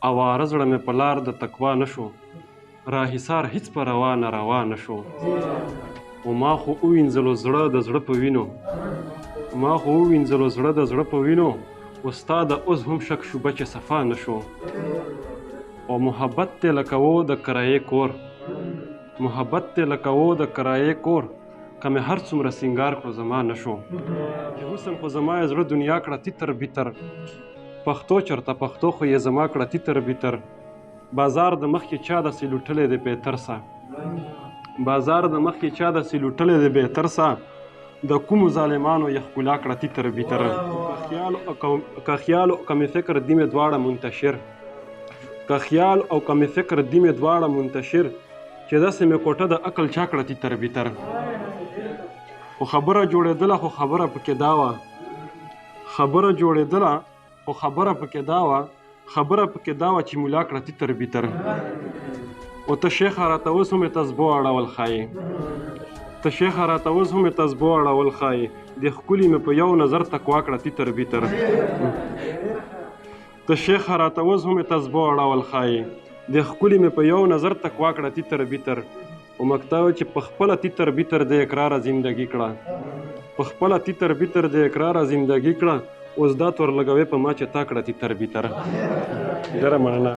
اواره زړه مې په لار د تقوا نه شو، راهیسار هیڅ په روا نه شو. و ما خو ووینځلو زړه د زړه په وینو، ما خو ووینځلو زړه د زړه په وینو، استاده اوس هم شک شوبه چې صفا نه شو. او محبت ته لکه و د کرایې کور، محبت ته لکه و د کرایې کور، که مې هر څومره سینګار کړو زما نه شو. چې حسن خو زما یې زړه دنیا کړه تیتر بیتر، پښتو چرته پښتو خو یې زما کړه تیتر بیتر. بازار د مخکې چا داسې لوټلی دی بهتر سه، بازار د مخکې چا داسې لوټلی دی بهتر سه، د کومو ظالمانو یې ښکلا کړه تیتر بیتر. که خیال او که مې فکر دي مې دواړه منتشر، که خیال او که مې فکر دي مې دواړه منتشر، چې داسې مې کوټه د عقل چا کړه تیتر بیتر. خو خبره جوړېدله خو خبره پکې دا وه، خبره جوړېدله خو خبره پکې دا وه، خبره پکې دا وه چې ملا کړه تیتر بیتر. او ته شیخه راته اوس هم یې تسبو اړول ښایي، ته شیخه راته اوس هم یې تسبو اړول ښایي، د ښکلي مې په یو نظر تقوا کړه تیتر بیتر. ته شیخه راته اوس هم یې تسبو اړول ښایي، د ښکلي مې په یو نظر تقوا کړه تیتر بیتر. او مکتاو چې په خپله تیتر بیتر د اقراره زندګي کړه، په خپله تیتر بیتر د اقراره زندګي کړه، اوس دا تور لګوي په ما چې تا کړه تیتر بیتر. ډېره مننه.